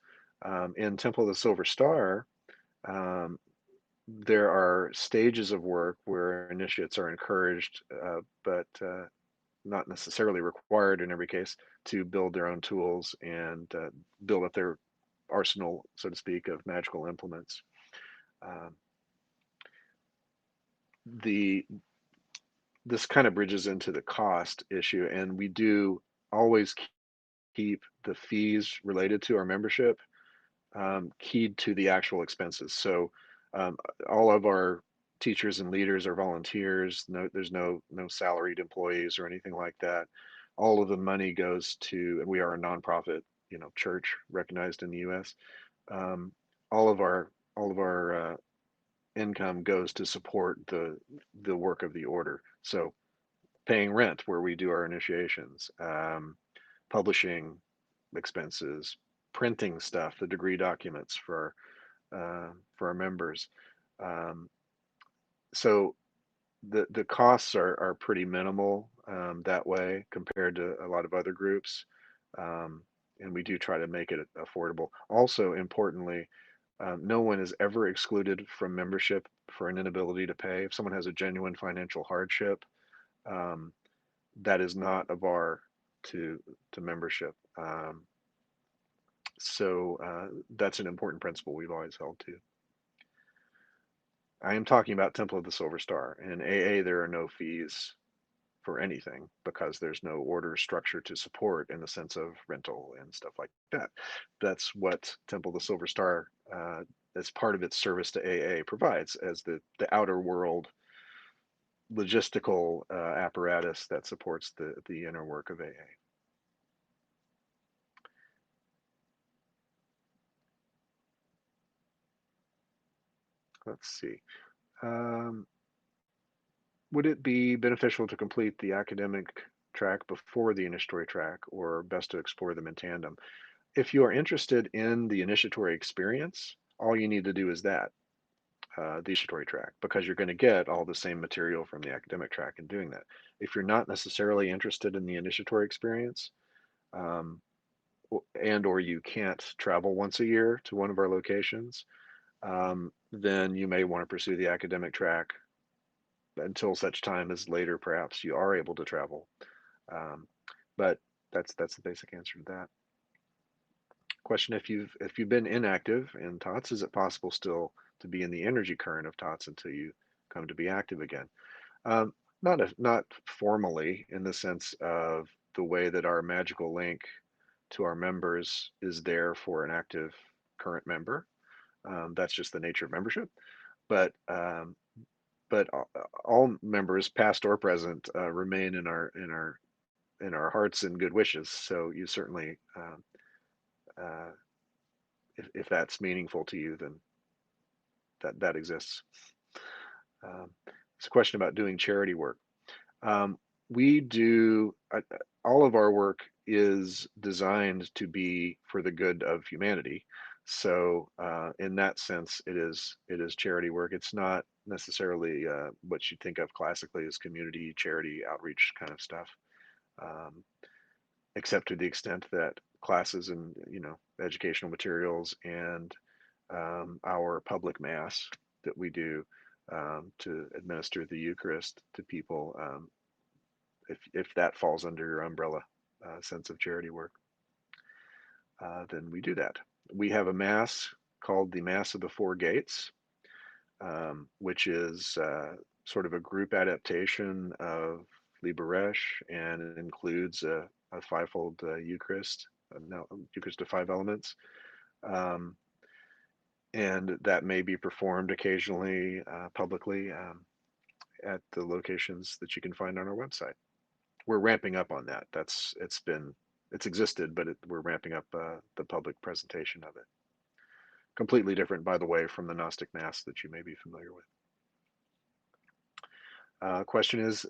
In Temple of the Silver Star, um, there are stages of work where initiates are encouraged, but not necessarily required in every case, to build their own tools and build up their arsenal, so to speak, of magical implements. Um, the This kind of bridges into the cost issue, and we do always keep the fees related to our membership keyed to the actual expenses. So um, all of our teachers and leaders are volunteers. No, there's no salaried employees or anything like that. All of the money goes to, and we are a nonprofit, church recognized in the U.S. Um, all of our income goes to support the work of the order. So paying rent where we do our initiations, publishing expenses, printing stuff, the degree documents for our members. Um, so the costs are pretty minimal that way compared to a lot of other groups, um, and we do try to make it affordable. Also, importantly, no one is ever excluded from membership for an inability to pay. If someone has a genuine financial hardship, um, that is not a bar to to membership. So that's an important principle we've always held to. I am talking about Temple of the Silver Star. In AA, there are no fees for anything because there's no order structure to support in the sense of rental and stuff like that. That's what Temple of the Silver Star, as part of its service to AA, provides as the outer world logistical apparatus that supports the inner work of AA. Let's see. Um, would it be beneficial to complete the academic track before the initiatory track, or best to explore them in tandem? If you are interested in the initiatory experience, all you need to do is that, the initiatory track, because you're going to get all the same material from the academic track in doing that. If you're not necessarily interested in the initiatory experience, um, and or you can't travel once a year to one of our locations, then you may want to pursue the academic track until such time as later perhaps you are able to travel. Um, but that's the basic answer to that question. If you've been inactive in TOTS, is it possible still to be in the energy current of TOTS until you come to be active again? Um, not formally in the sense of the way that our magical link to our members is there for an active current member. That's just the nature of membership. But all members, past or present, remain in our hearts and good wishes. So you certainly, uh, if that's meaningful to you, then that exists. It's a question about doing charity work. Um, we do all of our work is designed to be for the good of humanity. So in that sense, it is charity work. It's not necessarily what you think of classically as community charity outreach kind of stuff, um, except to the extent that classes and educational materials and our public mass that we do to administer the Eucharist to people, if that falls under your umbrella sense of charity work. then we do that. We have a mass called the Mass of the Four Gates, which is sort of a group adaptation of Liber and it includes a fivefold Eucharist, no, Eucharist of five elements. Um, and that may be performed occasionally publicly at the locations that you can find on our website. We're ramping up on that. It's existed, but we're ramping up the public presentation of it. Completely different, by the way, from the Gnostic Mass that you may be familiar with. Question is,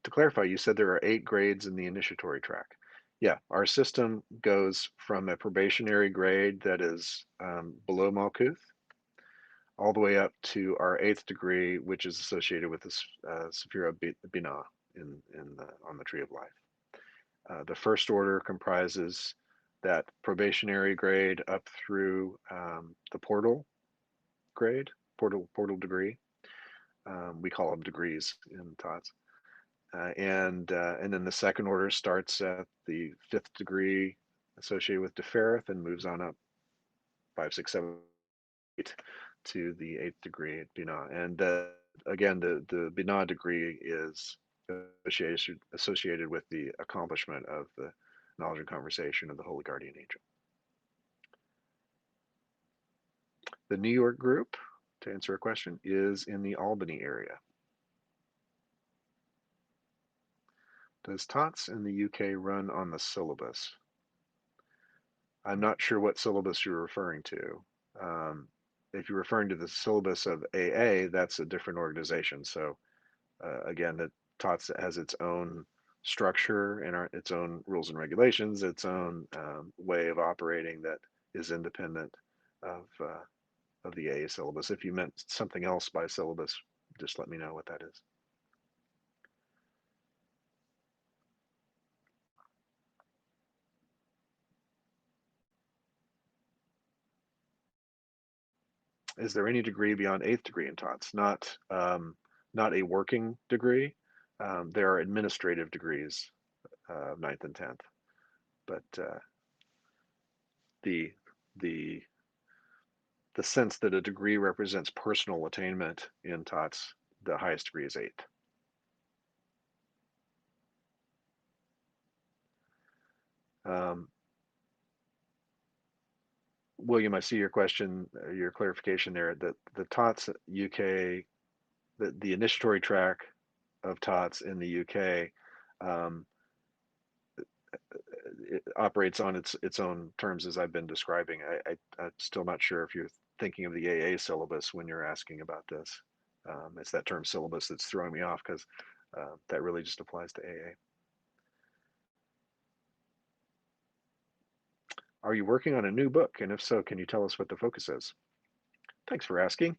to clarify, you said there are 8 grades in the initiatory track. Yeah, our system goes from a probationary grade that is below Malkuth all the way up to our 8th degree, which is associated with the Sephira Binah on the Tree of Life. The first order comprises that probationary grade up through the portal grade, portal degree. We call them degrees in TOTS. And then the second order starts at the 5th degree associated with Defereth and moves on up 5, 6, 7, 8 to the 8th degree at Binah. And again, the Binah degree is associated with the accomplishment of the knowledge and conversation of the Holy Guardian Angel. The New York group, to answer a question, is in the Albany area. Does TOTS in the UK run on the syllabus? I'm not sure what syllabus you're referring to. If you're referring to the syllabus of AA, that's a different organization. So again, that TOTS has its own structure and its own rules and regulations, its own way of operating that is independent of the AA syllabus. If you meant something else by syllabus, just let me know what that is. Is there any degree beyond 8th degree in TOTS? Not a working degree. There are administrative degrees, 9th and 10th, but the the the sense that a degree represents personal attainment in TOTS, the highest degree is 8th. William, I see your question, your clarification there. That the TOTS UK, the initiatory track of TOTS in the UK, it operates on its own terms as I've been describing. I'm still not sure if you're thinking of the AA syllabus when you're asking about this. It's that term syllabus that's throwing me off because that really just applies to AA. Are you working on a new book? And if so, can you tell us what the focus is? Thanks for asking.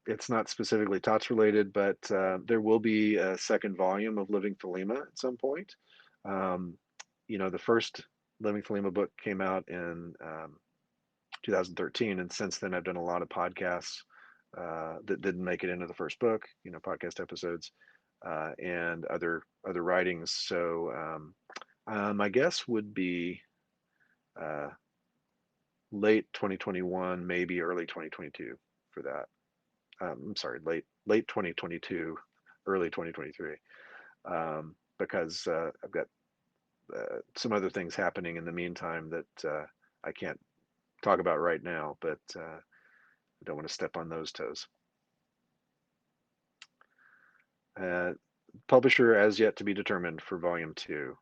It's not specifically TOTS related, but there will be a second volume of Living Thelema at some point. The first Living Thelema book came out in 2013, and since then I've done a lot of podcasts that didn't make it into the first book, podcast episodes and other writings. So my guess would be late 2021, maybe early 2022 for that. I'm sorry, late 2022, early 2023, because I've got some other things happening in the meantime that I can't talk about right now, but I don't want to step on those toes. Publisher as yet to be determined for volume 2.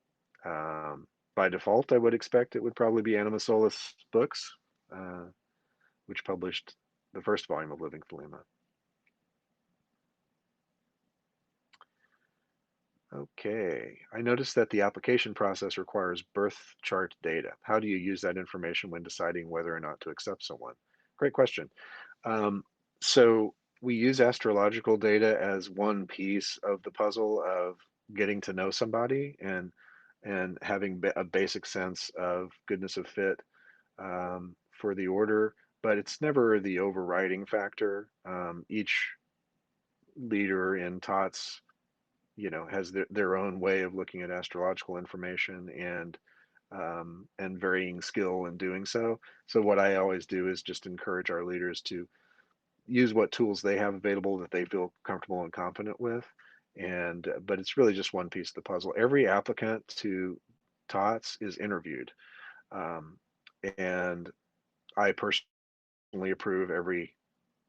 By default, I would expect it would probably be Anima Solis Books, which published the first volume of Living Thelema. Okay, I noticed that the application process requires birth chart data. How do you use that information when deciding whether or not to accept someone? Great question. So we use astrological data as one piece of the puzzle of getting to know somebody and having a basic sense of goodness of fit for the order, but it's never the overriding factor. Each leader in TOTS, has their own way of looking at astrological information, and and varying skill in doing so. So what I always do is just encourage our leaders to use what tools they have available that they feel comfortable and confident with. And but it's really just one piece of the puzzle. Every applicant to TOTS is interviewed, um, and I personally approve every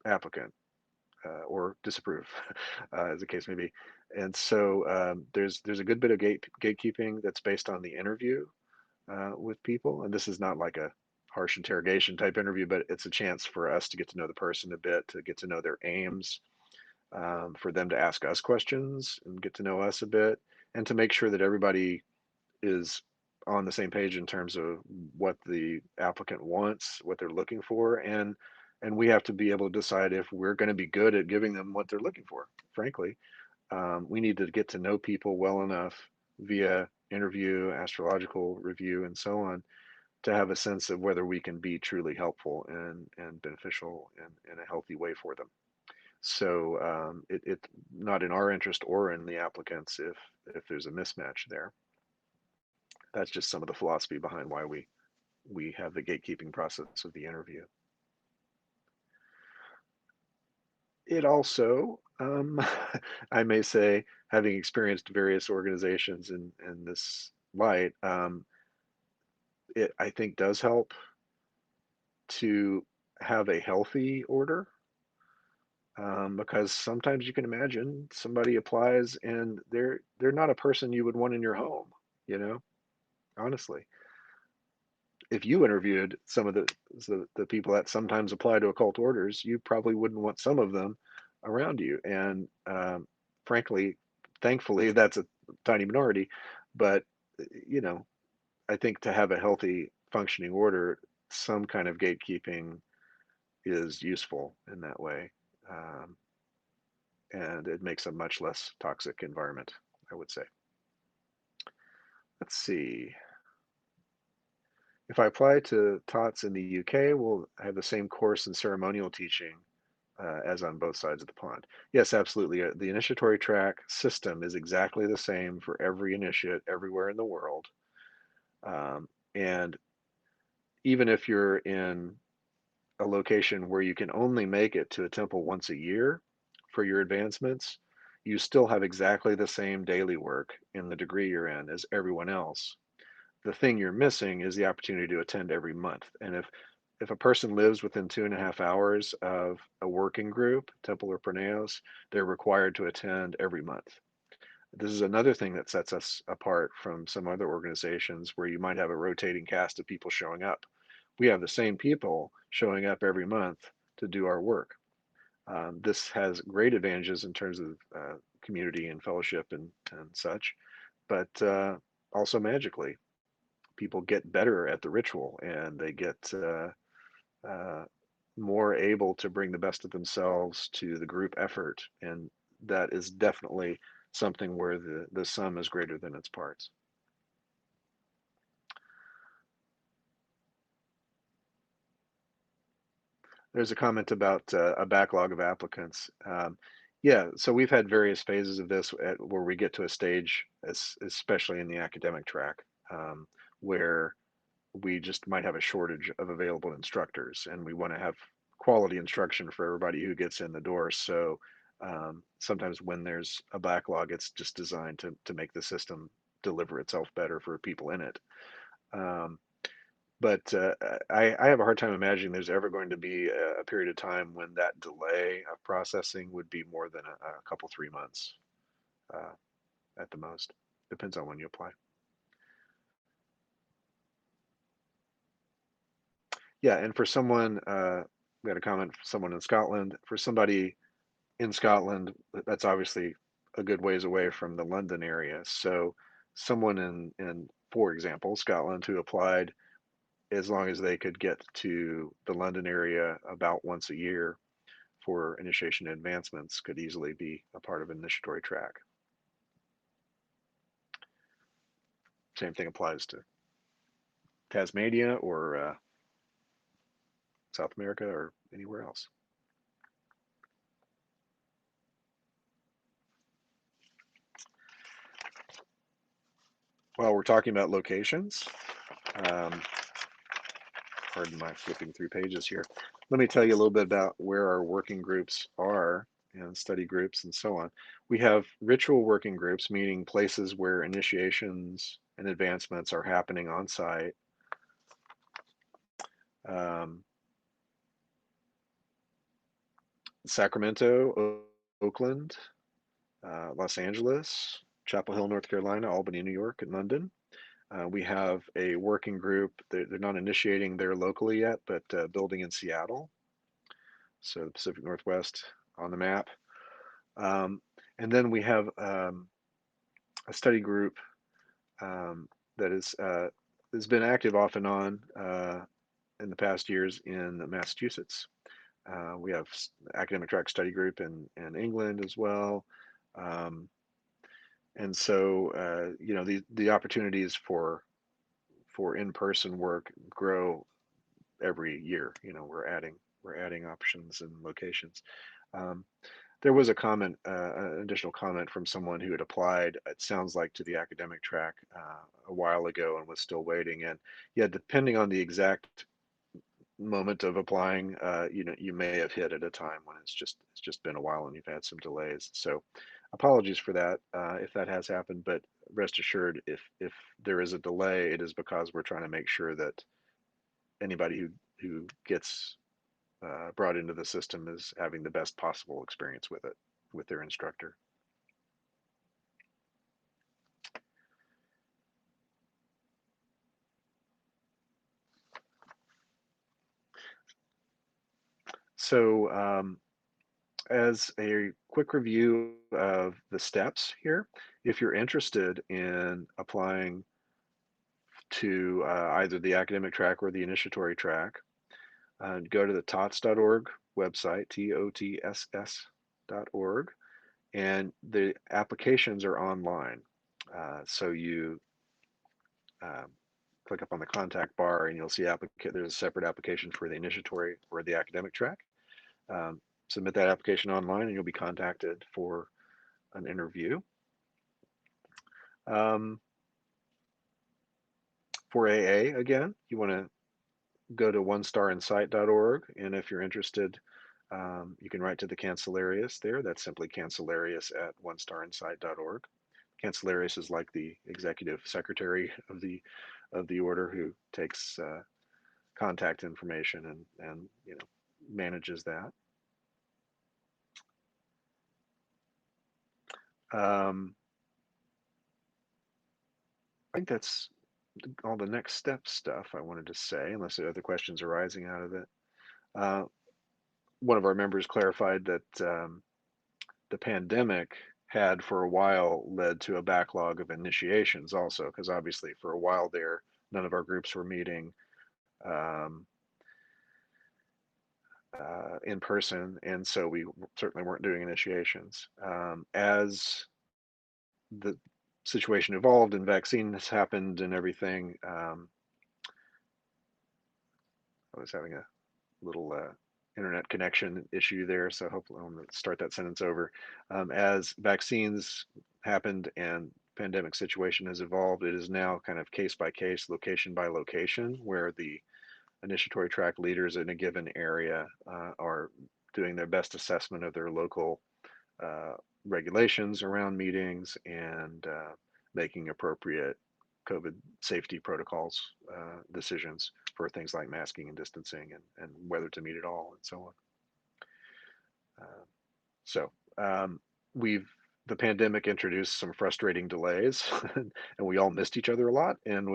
applicant or disapprove, as the case may be. And so there's a good bit of gatekeeping that's based on the interview with people, and this is not like a harsh interrogation type interview, but it's a chance for us to get to know the person a bit, to get to know their aims, for them to ask us questions and get to know us a bit, and to make sure that everybody is on the same page in terms of what the applicant wants, what they're looking for, and we have to be able to decide if we're going to be good at giving them what they're looking for. Frankly, we need to get to know people well enough via interview, astrological review, and so on to have a sense of whether we can be truly helpful and beneficial in a healthy way for them. So it's not in our interest or in the applicants if there's a mismatch there. That's just some of the philosophy behind why we have the gatekeeping process of the interview. It also, I may say, having experienced various organizations in this light, it I think does help to have a healthy order, because sometimes you can imagine somebody applies and they're not a person you would want in your home, you know, honestly. If you interviewed some of the people that sometimes apply to occult orders, you probably wouldn't want some of them around you. And frankly, thankfully, that's a tiny minority. But you know, I think to have a healthy functioning order, some kind of gatekeeping is useful in that way, um, and it makes a much less toxic environment, I would say. Let's see. If I apply to TOTS in the UK, we'll have the same course in ceremonial teaching as on both sides of the pond. Yes, absolutely. The initiatory track system is exactly the same for every initiate everywhere in the world. And even if you're in a location where you can only make it to a temple once a year for your advancements, you still have exactly the same daily work in the degree you're in as everyone else. The thing you're missing is the opportunity to attend every month. And if a person lives within 2.5 hours of a working group, temple or praneos, they're required to attend every month. This is another thing that sets us apart from some other organizations where you might have a rotating cast of people showing up. We have the same people showing up every month to do our work. This has great advantages in terms of community and fellowship and such, but also magically, people get better at the ritual and they get uh, more able to bring the best of themselves to the group effort. And that is definitely something where the sum is greater than its parts. There's a comment about a backlog of applicants. Yeah, so we've had various phases of this where we get to a stage, especially in the academic track, where we just might have a shortage of available instructors, and we want to have quality instruction for everybody who gets in the door. So sometimes when there's a backlog, it's just designed to make the system deliver itself better for people in it. Um, but I have a hard time imagining there's ever going to be a period of time when that delay of processing would be more than a couple, 3 months uh, at the most. Depends on when you apply. Yeah, and for someone, we had a comment from someone in Scotland. For somebody in Scotland, that's obviously a good ways away from the London area. So someone for example, Scotland who applied, as long as they could get to the London area about once a year for initiation advancements, could easily be a part of an initiatory track. Same thing applies to Tasmania or South America or anywhere else. While we're talking about locations, Um, pardon my flipping through pages here. Let me tell you a little bit about where our working groups are and study groups and so on. We have ritual working groups, meaning places where initiations and advancements are happening on site. Um, Sacramento, Oakland, Los Angeles, Chapel Hill, North Carolina, Albany, New York, and London. We have a working group. They're not initiating there locally yet, but building in Seattle, so the Pacific Northwest on the map. Um, and then we have a study group um, that has been active off and on in the past years in Massachusetts. We have academic track study group in England as well. Um, and so, the opportunities for in-person work grow every year. We're adding options and locations. Um, there was a comment, an additional comment from someone who had applied, it sounds like, to the academic track a while ago and was still waiting. And yeah, depending on the exact moment of applying, you may have hit at a time when it's just been a while and you've had some delays. So apologies for that if that has happened, but rest assured, if there is a delay, it is because we're trying to make sure that anybody who gets brought into the system is having the best possible experience with it, with their instructor. So as a quick review of the steps here, if you're interested in applying to either the academic track or the initiatory track, go to the tots.org website, TOTSS.org, and the applications are online. So you um, click up on the contact bar and you'll see there's a separate application for the initiatory or the academic track. Um, Submit that application online and you'll be contacted for an interview. Um, for AA, again, you want to go to onestarinsight.org, and if you're interested, you can write to the Cancellarius there. That's simply cancellarius at onestarinsight.org. Cancellarius is like the executive secretary of the order who takes contact information and manages that. Um, I think that's all the next step stuff I wanted to say, unless there are other questions arising out of it. Uh, One of our members clarified that the pandemic had for a while led to a backlog of initiations also, because obviously for a while there, none of our groups were meeting um, in person, and so we certainly weren't doing initiations. As the situation evolved and vaccines happened and everything, I was having a little internet connection issue there, so hopefully I'm going to start that sentence over. As vaccines happened and pandemic situation has evolved, it is now kind of case by case, location by location, where the initiatory track leaders in a given area are doing their best assessment of their local uh, regulations around meetings and making appropriate COVID safety protocols decisions for things like masking and distancing and whether to meet at all and so on. Uh, so we've the pandemic introduced some frustrating delays and we all missed each other a lot. And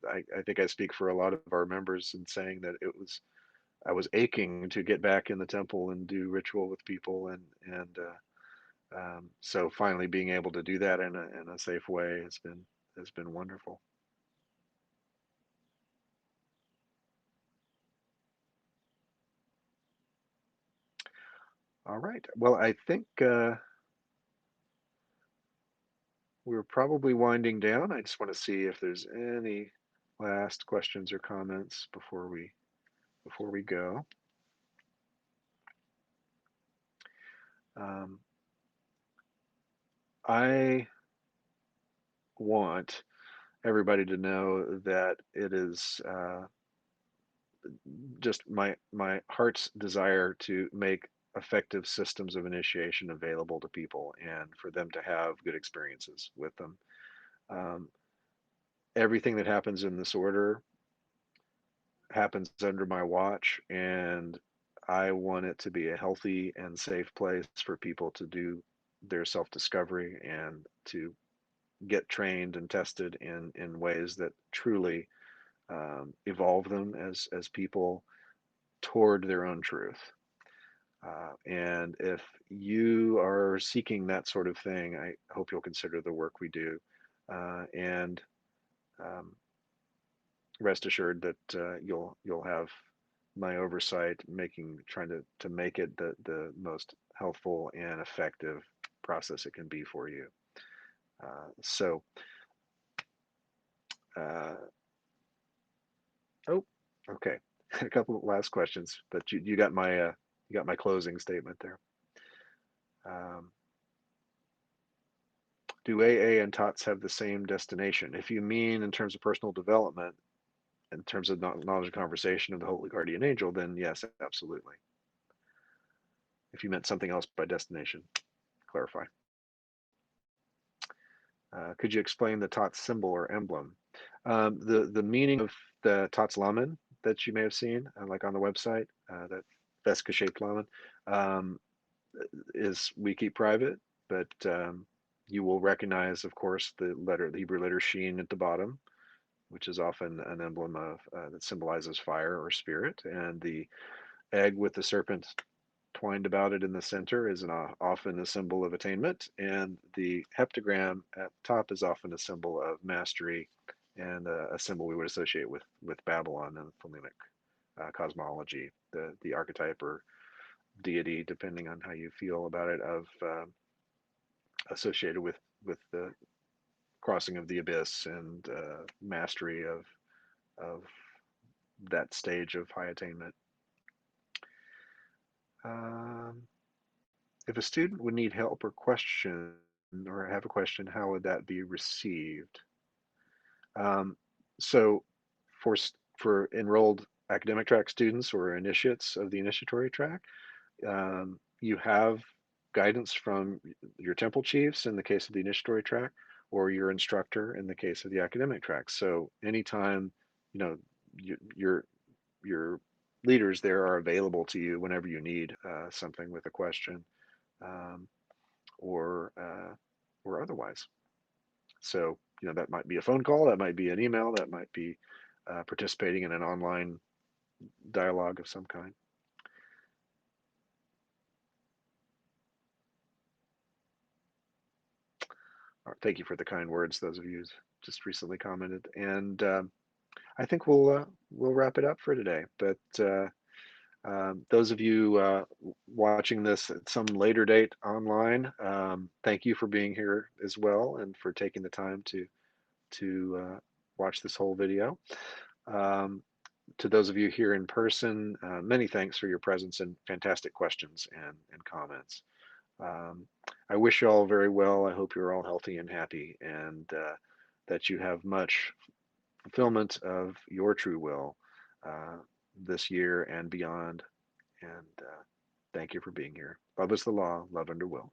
I think I speak for a lot of our members in saying that I was aching to get back in the temple and do ritual with people and so finally being able to do that in a safe way has been wonderful. All right. Well, I think we're probably winding down. I just want to see if there's any last questions or comments before we go. Um, I want everybody to know that it is just my heart's desire to make effective systems of initiation available to people and for them to have good experiences with them. Um, Everything that happens in this order happens under my watch, and I want it to be a healthy and safe place for people to do their self-discovery and to get trained and tested in ways that truly evolve them as people toward their own truth. And if you are seeking that sort of thing, I hope you'll consider the work we do. And um, rest assured that you'll have my oversight, trying to make it the most healthful and effective process it can be for you. So, uh, oh, okay, a couple of last questions, but you got my closing statement there. Um, do AA and TOTS have the same destination? If you mean in terms of personal development, in terms of knowledge and conversation of the Holy Guardian Angel, then yes, absolutely. If you meant something else by destination, clarify. Could you explain the TOTS symbol or emblem? The meaning of the TOTS lamen that you may have seen, like on the website, that Vesca shaped lamen, um, is we keep private, but you will recognize, of course, the Hebrew letter Sheen at the bottom, which is often an emblem of that symbolizes fire or spirit, and the egg with the serpent twined about it in the center is often a symbol of attainment, and the heptagram at the top is often a symbol of mastery and a symbol we would associate with Babylon and Thelemic cosmology, the archetype or deity, depending on how you feel about it, of associated with the crossing of the abyss and mastery of that stage of high attainment. Um, if a student would need help or question or have a question, how would that be received? Um, so for for enrolled academic track students or initiates of the initiatory track, you have guidance from your temple chiefs in the case of the initiatory track, or your instructor in the case of the academic track. So anytime, you know, your your leaders there are available to you whenever you need something with a question, um, or or otherwise. So that might be a phone call, that might be an email, that might be participating in an online dialogue of some kind. Thank you for the kind words, those of you who just recently commented. And I think we'll wrap it up for today. But those of you watching this at some later date online, thank you for being here as well and for taking the time to watch this whole video. Um, to those of you here in person, many thanks for your presence and fantastic questions and comments. Um, I wish you all very well. I hope you're all healthy and happy, and that you have much fulfillment of your true will uh, this year and beyond. And thank you for being here. Love is the law, love under will.